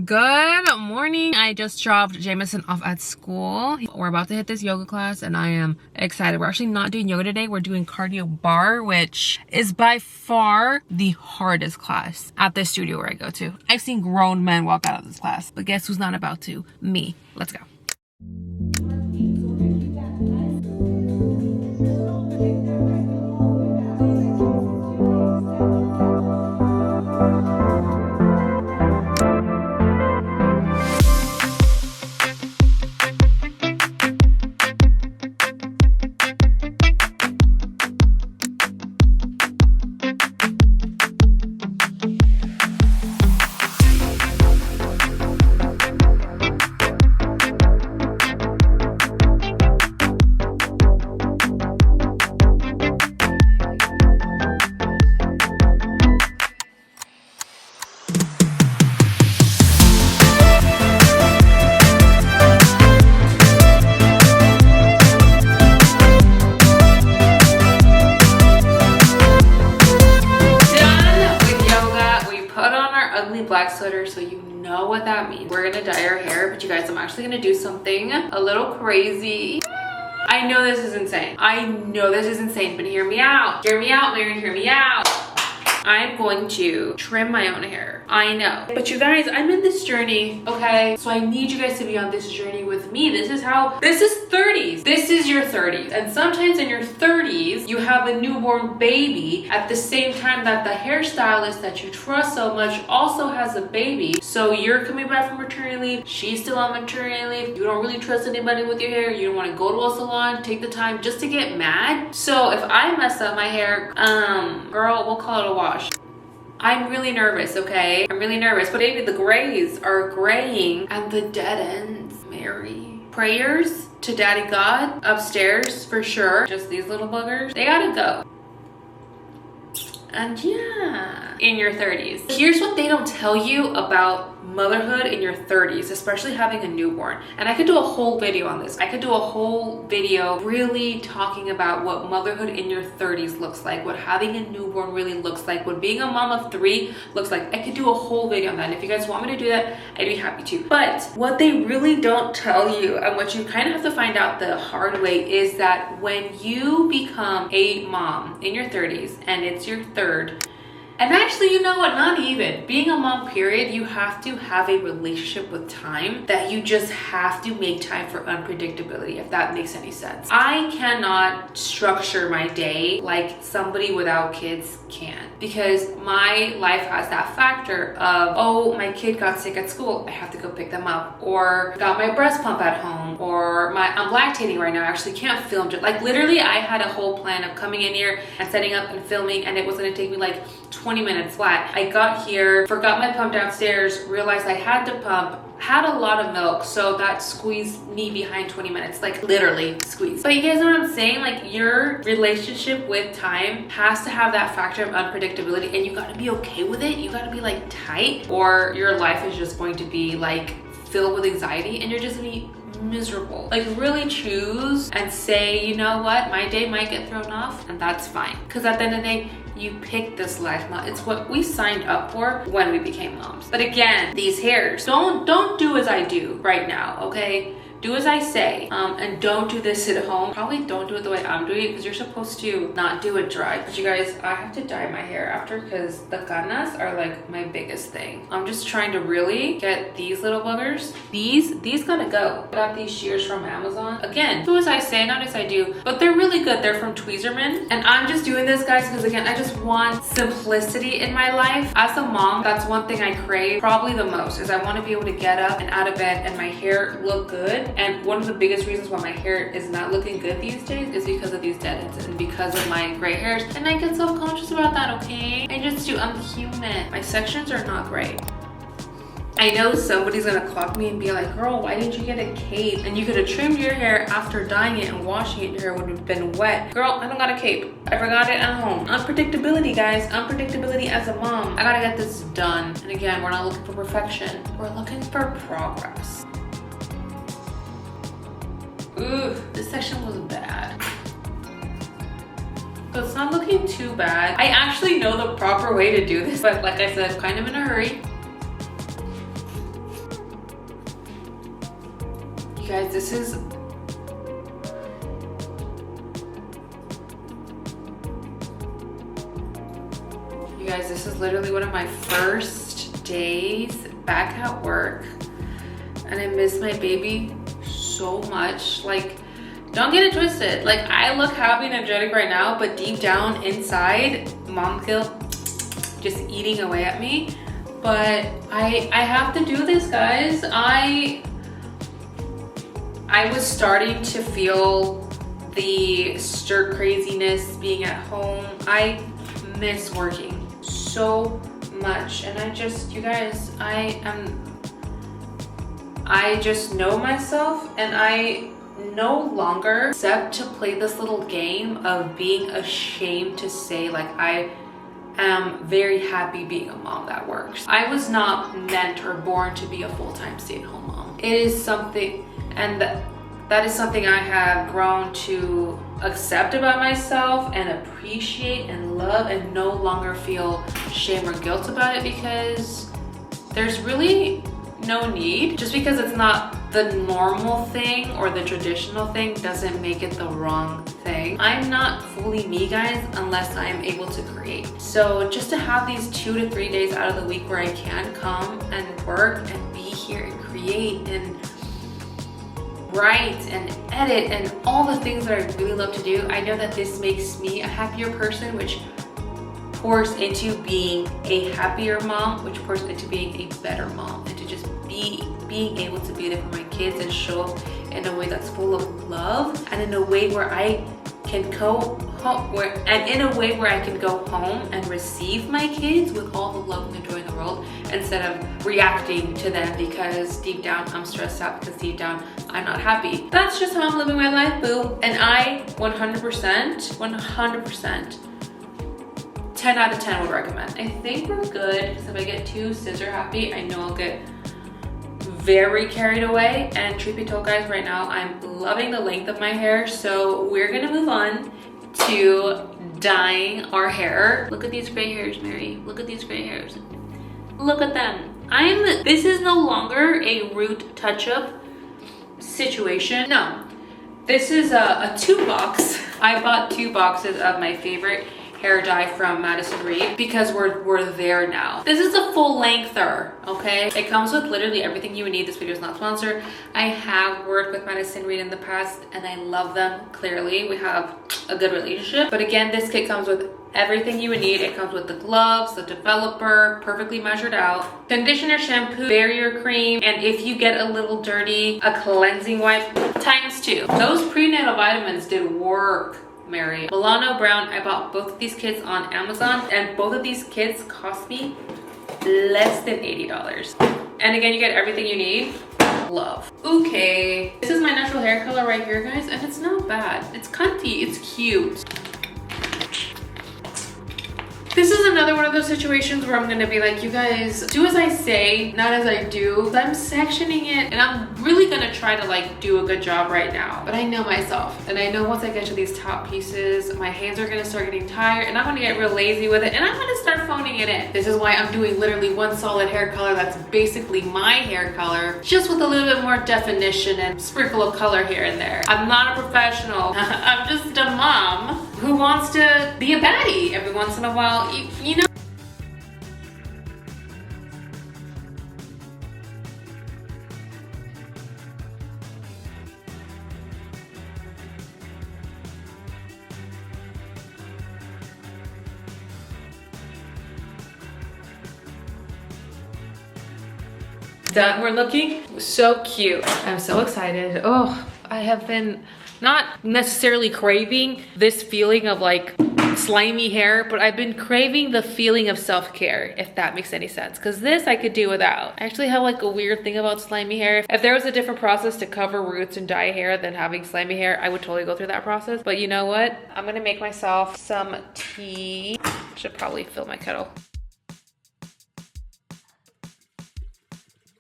Good morning. I just dropped Jameson off at school. We're about to hit this yoga class and I am excited. We're actually not doing yoga today. We're doing cardio bar, which is by far the hardest class at the studio where I go to. I've seen grown men walk out of this class, but guess who's not about to? Me. Let's go. Black sweater, so you know what that means. We're gonna dye our hair, but you guys, I'm actually gonna do something a little crazy. I know this is insane. I know this is insane, but hear me out. Hear me out, Mary, hear me out. I'm going to trim my own hair. I know. But you guys, I'm in this journey, okay? So I need you guys to be on this journey with me. This is 30s. This is your 30s. And sometimes in your 30s, you have a newborn baby at the same time that the hairstylist that you trust so much also has a baby. So you're coming back from maternity leave. She's still on maternity leave. You don't really trust anybody with your hair. You don't want to go to a salon, take the time just to get mad. So if I mess up my hair, girl, we'll call it a wash. I'm really nervous, okay? I'm really nervous, but maybe the grays are graying and the dead ends, Mary. Prayers to Daddy God upstairs for sure. Just these little buggers, they gotta go. And yeah, in your 30s. Here's what they don't tell you about motherhood in your 30s, especially having a newborn. And I could do a whole video on this. I could do a whole video really talking about what motherhood in your 30s looks like, what having a newborn really looks like, what being a mom of 3 looks like. I could do a whole video on that. And if you guys want me to do that, I'd be happy to. But what they really don't tell you, and what you kind of have to find out the hard way, is that when you become a mom in your 30s and it's your third, and actually, you know what, not even being a mom period, you have to have a relationship with time, that you just have to make time for unpredictability, if that makes any sense. I cannot structure my day like somebody without kids can, because my life has that factor of, oh, my kid got sick at school, I have to go pick them up, or got my breast pump at home, or I'm lactating right now, I actually can't film. Like literally, I had a whole plan of coming in here and setting up and filming, and it was gonna take me like 20 minutes flat. I got here, forgot my pump downstairs, realized I had to pump, had a lot of milk, so that squeezed me behind 20 minutes, like literally squeezed. But you guys know what I'm saying? Like your relationship with time has to have that factor of unpredictability, and you gotta be okay with it. You gotta be like tight, or your life is just going to be like filled with anxiety and you're just gonna be miserable. Like really choose and say, you know what, my day might get thrown off and that's fine, because at the end of the day, you picked this life. It's what we signed up for when we became moms. But again, these hairs, don't do as I do right now, okay? Do as I say, and don't do this at home. Probably don't do it the way I'm doing it, because you're supposed to not do it dry. But you guys, I have to dye my hair after, because the canas are like my biggest thing. I'm just trying to really get these little buggers. These gotta go. I got these shears from Amazon. Again, do as I say, not as I do, but they're really good. They're from Tweezerman. And I'm just doing this, guys, because again, I just want simplicity in my life. As a mom, that's one thing I crave probably the most, is I want to be able to get up and out of bed and my hair look good. And one of the biggest reasons why my hair is not looking good these days is because of these dead ends and because of my gray hairs. And I get self-conscious about that, okay? I'm human. My sections are not great. I know somebody's gonna clock me and be like, girl, why didn't you get a cape? And you could have trimmed your hair after dyeing it and washing it, your hair would have been wet. Girl, I don't got a cape. I forgot it at home. Unpredictability, guys. Unpredictability as a mom. I gotta get this done. And again, we're not looking for perfection. We're looking for progress. Ooh, this section was bad. So it's not looking too bad. I actually know the proper way to do this, but like I said, kind of in a hurry. You guys, this is... You guys, this is literally one of my first days back at work. And I miss my baby so much. Like, don't get it twisted. Like, I look happy and energetic right now, but deep down inside, mom guilt just eating away at me. But I have to do this, guys. I was starting to feel the stir craziness being at home. I miss working so much, and you guys, I just know myself, and I no longer accept to play this little game of being ashamed to say, like, I am very happy being a mom that works. I was not meant or born to be a full-time stay-at-home mom. It is something, and that is something I have grown to accept about myself and appreciate and love, and no longer feel shame or guilt about it, because there's really no need. Just because it's not the normal thing or the traditional thing doesn't make it the wrong thing. I'm not fully me, guys, unless I am able to create. So just to have these 2 to 3 days out of the week where I can come and work and be here and create and write and edit and all the things that I really love to do, I know that this makes me a happier person, which pours into being a happier mom, which pours into being a better mom, and to just being able to be there for my kids and show up in a way that's full of love, and in a way where I can go home, I can go home and receive my kids with all the love and joy in the world, instead of reacting to them because deep down I'm stressed out, because deep down I'm not happy. That's just how I'm living my life, boo. And I 100%, 10 out of 10 would recommend. I think we're good, because if I get too scissor happy, I know I'll get very carried away. And truth be told, guys, right now I'm loving the length of my hair, so we're gonna move on to dyeing our hair. Look at these gray hairs, Mary. Look at these gray hairs. Look at them. This is no longer a root touch-up situation. No, this is a 2-box. I bought 2 boxes of my favorite hair dye from Madison Reed, because we're there now. This is a full lengther, okay? It comes with literally everything you would need. This video is not sponsored. I have worked with Madison Reed in the past, and I love them. Clearly, we have a good relationship. But again, this kit comes with everything you would need. It comes with the gloves, the developer, perfectly measured out, conditioner, shampoo, barrier cream, and if you get a little dirty, a cleansing wipe ×2. Those prenatal vitamins did work, Mary. Milano Brown, I bought both of these kits on Amazon, and both of these kits cost me less than $80. And again, you get everything you need. Love. Okay, this is my natural hair color right here, guys, and it's not bad. It's cunty, it's cute. This is another one of those situations where I'm gonna be like, you guys, do as I say, not as I do. I'm sectioning it, and I'm really gonna try to like do a good job right now. But I know myself, and I know once I get to these top pieces, my hands are gonna start getting tired, and I'm gonna get real lazy with it, and I'm gonna start phoning it in. This is why I'm doing literally one solid hair color that's basically my hair color, just with a little bit more definition and sprinkle of color here and there. I'm not a professional. I'm just a mom who wants to be a baddie every once in a while. You know. Done. We're looking so cute. I'm so excited. Oh, I have been not necessarily craving this feeling of like slimy hair, but I've been craving the feeling of self-care, if that makes any sense, because this I could do without. I actually have like a weird thing about slimy hair. If there was a different process to cover roots and dye hair than having slimy hair, I would totally go through that process. But you know what? I'm gonna make myself some tea. Should probably fill my kettle.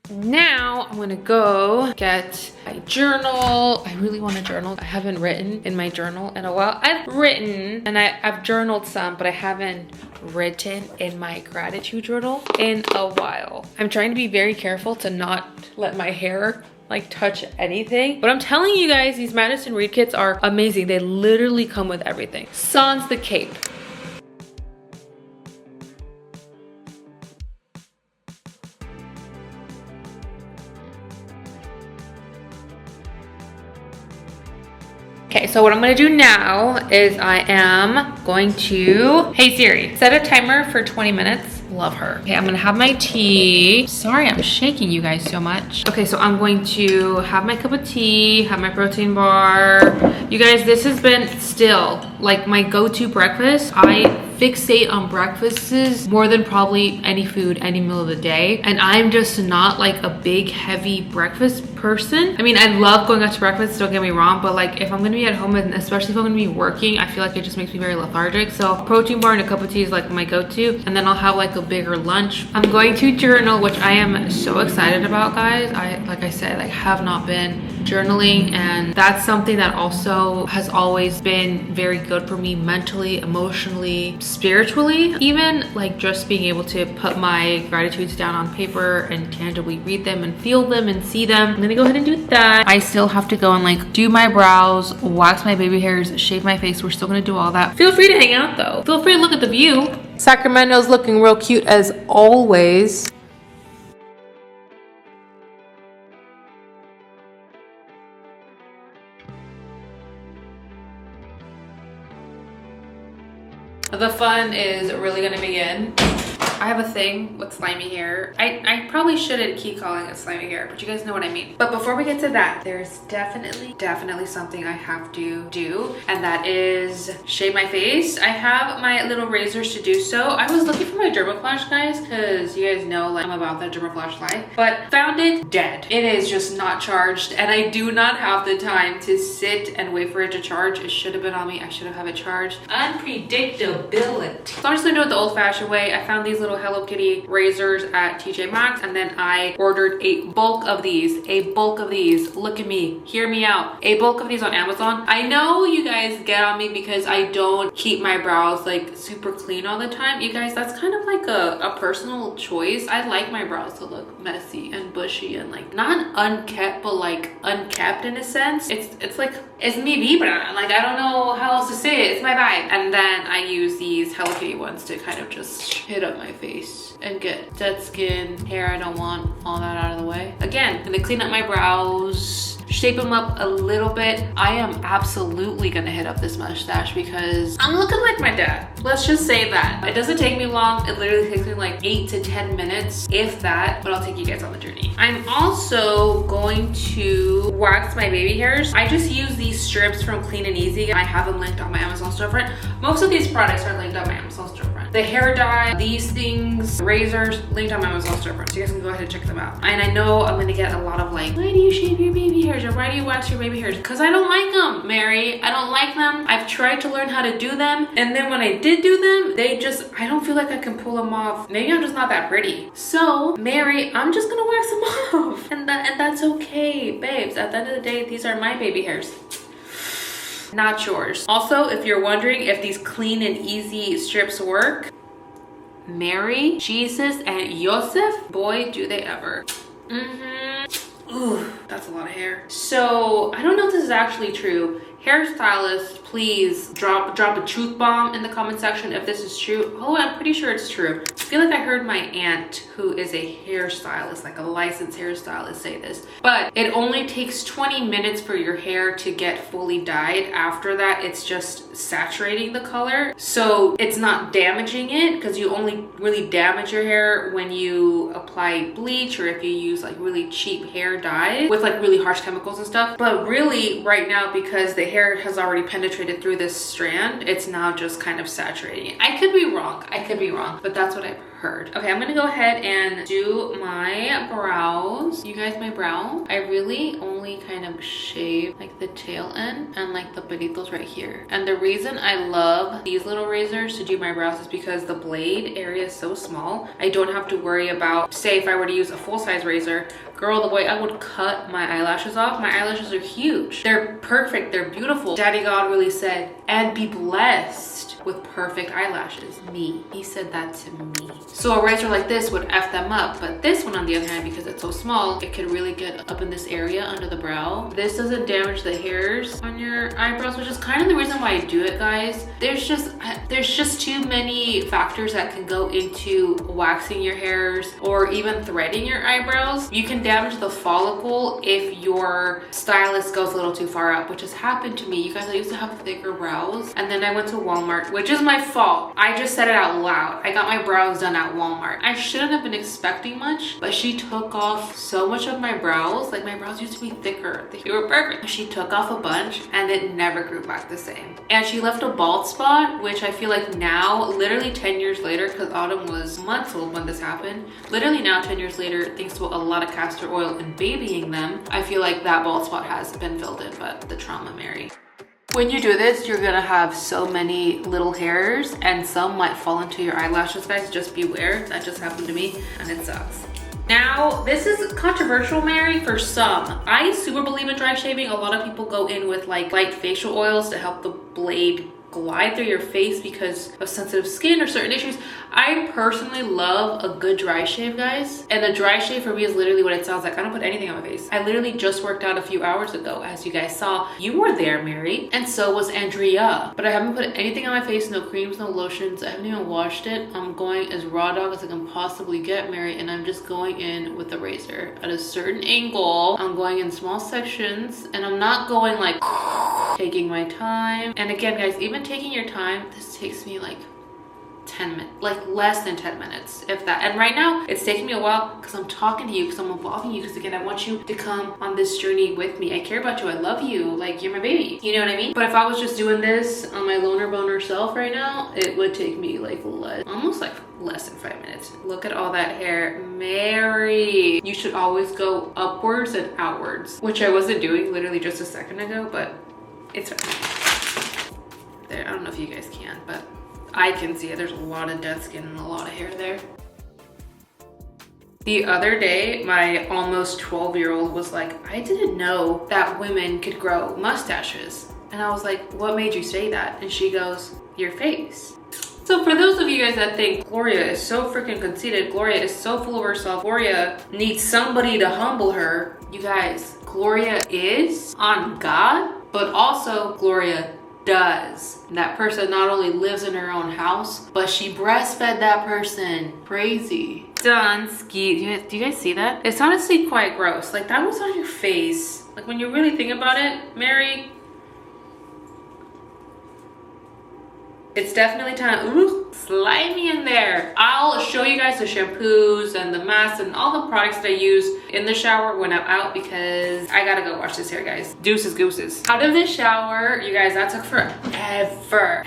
Now I'm gonna go get my journal. I really want to journal. I haven't written in my journal in a while. I've written and I've journaled some, but I haven't written in my gratitude journal in a while. I'm trying to be very careful to not let my hair like touch anything. But I'm telling you guys, these Madison Reed kits are amazing. They literally come with everything. Sans the cape. Okay, so what I'm gonna do now is I am going to, hey Siri, set a timer for 20 minutes. Love her. Okay, I'm gonna have my tea. Sorry, I'm shaking you guys so much. Okay, so I'm going to have my cup of tea, have my protein bar. You guys, this has been still like my go-to breakfast. I fixate on breakfasts more than probably any food, any meal of the day. And I'm just not like a big, heavy breakfast person. I mean, I love going out to breakfast, don't get me wrong, but like if I'm gonna be at home and especially if I'm gonna be working, I feel like it just makes me very lethargic. So a protein bar and a cup of tea is like my go-to. And then I'll have like a bigger lunch. I'm going to journal, which I am so excited about, guys. Like I said, I have not been journaling, and that's something that also has always been very good for me mentally, emotionally, spiritually. Even like just being able to put my gratitudes down on paper and tangibly read them and feel them and see them. I'm gonna go ahead and do that. I still have to go and like do my brows, wax my baby hairs, shave my face. We're still gonna do all that. Feel free to hang out though. Feel free to look at the view. Sacramento's looking real cute as always. The fun is really gonna begin. I have a thing with slimy hair. I probably shouldn't keep calling it slimy hair, but you guys know what I mean. But before we get to that, there's definitely something I have to do, and that is shave my face. I have my little razors to do so. I was looking for my Dermaflash, guys, because you guys know like I'm about the Dermaflash life, but found it dead. It is just not charged, and I do not have the time to sit and wait for it to charge. It should have been on me. I should have had it charged. Unpredictability. So I'm just gonna do it the old-fashioned way. I found these little Hello Kitty razors at TJ Maxx, and then I ordered a bulk of these. Look at me, hear me out. A bulk of these on Amazon. I know you guys get on me because I don't keep my brows like super clean all the time. You guys, that's kind of like a personal choice. I like my brows to look messy and bushy and like not unkept, but like unkept in a sense. It's like, it's mi vibra. Like, I don't know how else to say it. It's my vibe. And then I use these Hello Kitty ones to kind of just hit up my face and get dead skin, hair I don't want, all that out of the way. Again, I'm gonna clean up my brows, shape them up a little bit. I am absolutely gonna hit up this mustache because I'm looking like my dad. Let's just say that. It doesn't take me long. It literally takes me like 8 to 10 minutes, if that, but I'll take you guys on the journey. I'm also going to wax my baby hairs. I just use these strips from Clean and Easy. I have them linked on my Amazon storefront. Most of these products are linked on my Amazon storefront. The hair dye, these things, razors, linked on my Amazon storefront, so you guys can go ahead and check them out. And I know I'm gonna get a lot of like, why do you shave your baby hairs, or why do you wax your baby hairs? Because I don't like them, Mary. I don't like them. I've tried to learn how to do them, and then when I did do them, I don't feel like I can pull them off. Maybe I'm just not that pretty. So, Mary, I'm just gonna wax them off, and that's okay, babes. At the end of the day, these are my baby hairs, not yours. Also, if you're wondering if these Clean and Easy strips work, Mary, Jesus, and Joseph, boy, do they ever. Ooh, that's a lot of hair. So I don't know if this is actually true. Hairstylist, please drop a truth bomb in the comment section if this is true. Oh, I'm pretty sure it's true. I feel like I heard my aunt, who is a hairstylist, like a licensed hairstylist, say this. But it only takes 20 minutes for your hair to get fully dyed. After that, it's just saturating the color. So it's not damaging it, because you only really damage your hair when you apply bleach or if you use like really cheap hair dye with like really harsh chemicals and stuff. But really right now, because the hair has already penetrated through this strand, it's now just kind of saturating it. I could be wrong, but that's what I've heard. Okay, I'm gonna go ahead and do my brows. You guys, my brow, I really only kind of shave like the tail end and like the pelitos right here. And the reason I love these little razors to do my brows is because the blade area is so small. I don't have to worry about, say if I were to use a full-size razor, girl, the way I would cut my eyelashes off, my eyelashes are huge. They're perfect, they're beautiful. Daddy God really said, and be blessed with perfect eyelashes. Me. He said that to me. So a razor like this would F them up, but this one on the other hand, because it's so small, it could really get up in this area under the brow. This doesn't damage the hairs on your eyebrows, which is kind of the reason why I do it, guys. There's just too many factors that can go into waxing your hairs or even threading your eyebrows. You can damage the follicle if your stylist goes a little too far up, which has happened to me. You guys, I used to have thicker brows, and then I went to Walmart, which is my fault. I just said it out loud. I got my brows done at Walmart. I shouldn't have been expecting much, but she took off so much of my brows. Like, my brows used to be thicker. They were perfect. She took off a bunch and it never grew back the same. And she left a bald spot, which I feel like now, literally 10 years later, because Autumn was months old when this happened, literally now 10 years later, thanks to a lot of castor oil and babying them, I feel like that bald spot has been filled in, but the trauma, Mary. When you do this, you're gonna have so many little hairs and some might fall into your eyelashes, guys. Just beware. That just happened to me and it sucks. Now, this is controversial, Mary, for some. I super believe in dry shaving. A lot of people go in with like light facial oils to help the blade glide through your face because of sensitive skin or certain issues. I personally love a good dry shave, guys. And a dry shave for me is literally what it sounds like. I don't put anything on my face. I literally just worked out a few hours ago, as you guys saw. You were there, Mary, and so was Andrea. But I haven't put anything on my face, no creams, no lotions. I haven't even washed it. I'm going as raw dog as I can possibly get, Mary, and I'm just going in with the razor at a certain angle. I'm going in small sections, and I'm not going like taking my time. And again, guys, even taking your time, this takes me like 10 minutes, like less than 10 minutes, if that. And right now it's taking me a while because I'm talking to you, because I'm involving you, because again, I want you to come on this journey with me. I care about you. I love you. Like, you're my baby. You know what I mean? But if I was just doing this on my loner boner self right now, it would take me like almost like less than 5 minutes. Look at all that hair, Mary. You should always go upwards and outwards, which I wasn't doing literally just a second ago, but it's fine. There, I don't know if you guys can, but I can see it. There's a lot of dead skin and a lot of hair there. The other day, my almost 12-year-old was like, I didn't know that women could grow mustaches. And I was like, what made you say that? And she goes, your face. So for those of you guys that think Gloria is so freaking conceited, Gloria is so full of herself, Gloria needs somebody to humble her, you guys, Gloria is on God, but also Gloria does. That person not only lives in her own house, but she breastfed that person. Crazy. Done. Ski. Do you guys see that? It's honestly quite gross. Like, that was on your face. Like, when you really think about it, Mary, it's definitely time. Ooh, slimy in there. I'll show you guys the shampoos and the masks and all the products that I use in the shower when I'm out, because I gotta go wash this hair, guys. Deuces gooses. Out of the shower, you guys, that took forever.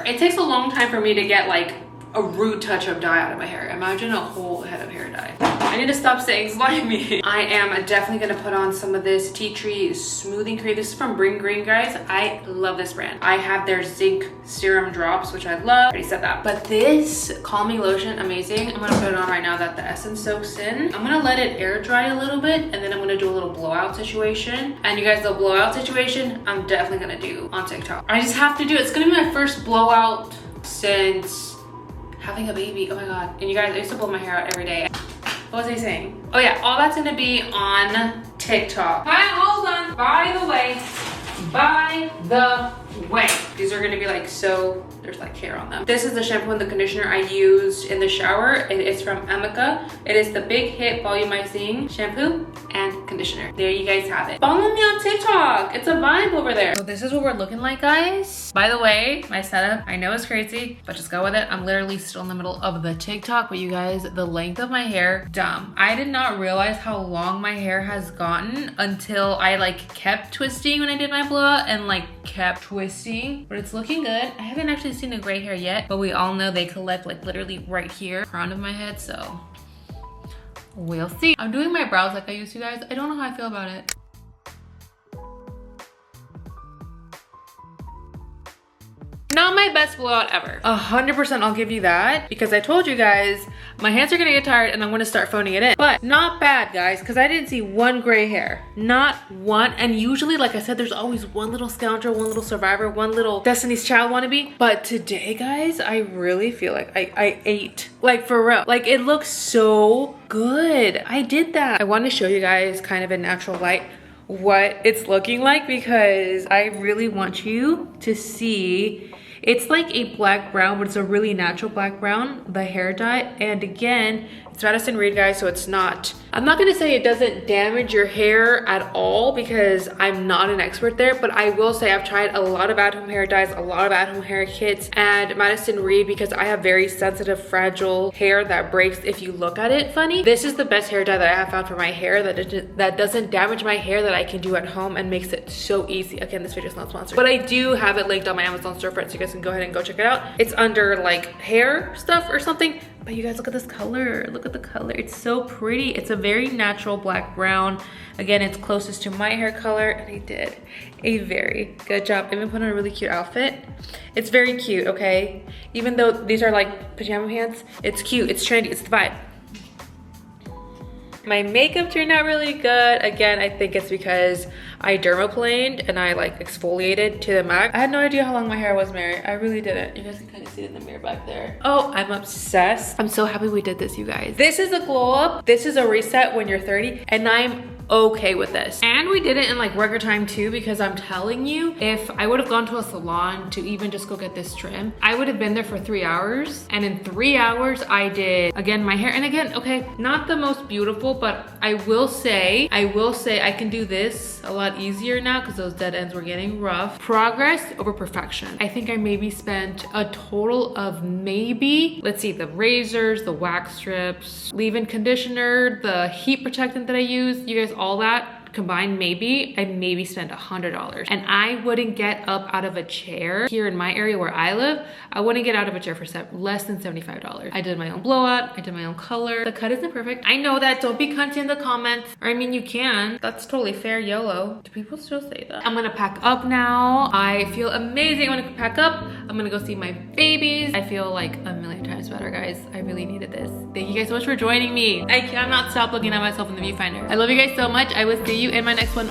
It takes a long time for me to get like a root touch of dye out of my hair. Imagine a whole head of hair dye. I need to stop saying slimy. I am definitely gonna put on some of this tea tree smoothing cream. This is from Bring Green, guys. I love this brand. I have their zinc serum drops, which I love. I already said that. But this calming lotion, amazing. I'm gonna put it on right now that the essence soaks in. I'm gonna let it air dry a little bit, and then I'm gonna do a little blowout situation. And you guys, the blowout situation, I'm definitely gonna do on TikTok. I just have to do it. It's gonna be my first blowout since having a baby. Oh my God. And you guys, I used to blow my hair out every day. What was I saying? Oh yeah, all that's gonna be on TikTok. Hi, hold on. By the way, these are gonna be like, so there's like hair on them. This is the shampoo and the conditioner I used in the shower. It is from Emika. It is the Big Hit Volumizing shampoo and conditioner. There you guys have it. Follow me on TikTok. It's a vibe over there. So this is what we're looking like, guys. By the way, my setup, I know it's crazy, but just go with it. I'm literally still in the middle of the TikTok, but you guys, the length of my hair, dumb. I did not realize how long my hair has gotten until I like kept twisting when I did my blowout and like kept twisting, but it's looking good. I haven't actually seen a gray hair yet, but we all know they collect like literally right here, crown of my head, so we'll see. I'm doing my brows like I used to, guys. I don't know how I feel about it. Not my best blowout ever. 100% I'll give you that, because I told you guys, my hands are gonna get tired and I'm gonna start phoning it in. But not bad, guys, because I didn't see one gray hair. Not one. And usually, like I said, there's always one little scoundrel, one little survivor, one little Destiny's Child wannabe. But today, guys, I really feel like I ate. Like, for real. Like, it looks so good. I did that. I want to show you guys kind of in natural light what it's looking like, because I really want you to see. It's like a black brown, but it's a really natural black brown, the hair dye. And again, it's Madison Reed, guys, so it's not, I'm not gonna say it doesn't damage your hair at all, because I'm not an expert there, but I will say I've tried a lot of at-home hair dyes, a lot of at-home hair kits, and Madison Reed, because I have very sensitive, fragile hair that breaks if you look at it funny. This is the best hair dye that I have found for my hair that doesn't damage my hair, that I can do at home and makes it so easy. Again, this video is not sponsored, but I do have it linked on my Amazon storefront, so you guys can go ahead and go check it out. It's under like hair stuff or something. But you guys, look at this color. Look at the color. It's so pretty. It's a very natural black brown. Again, it's closest to my hair color, and I did a very good job. I even put on a really cute outfit. It's very cute, okay? Even though these are like pajama pants, it's cute, it's trendy, it's the vibe. My makeup turned out really good. Again, I think it's because I dermaplaned and I like exfoliated to the max. I had no idea how long my hair was, Mary. I really didn't. You guys can kind of see it in the mirror back there. Oh, I'm obsessed. I'm so happy we did this, you guys. This is a glow up. This is a reset when you're 30, and I'm okay with this. And we did it in like record time too, because I'm telling you, if I would have gone to a salon to even just go get this trim, I would have been there for 3 hours. And in 3 hours, I did, again, my hair. And again, okay, not the most beautiful, but I will say I can do this a lot easier now because those dead ends were getting rough. Progress over perfection. I think I maybe spent a total of maybe, let's see, the razors, the wax strips, leave-in conditioner, the heat protectant that I used, you guys, all that combined, I maybe spent $100. And I wouldn't get up out of a chair here in my area where I live. I wouldn't get out of a chair for less than $75. I did my own blowout, I did my own color. The cut isn't perfect. I know that, don't be cunty in the comments. Or I mean, you can. That's totally fair, YOLO. Do people still say that? I'm gonna pack up now. I feel amazing. I'm gonna pack up. I'm gonna go see my babies. I feel like a million times better, guys. I really needed this. Thank you guys so much for joining me. I cannot stop looking at myself in the viewfinder. I love you guys so much. I will see you in my next one.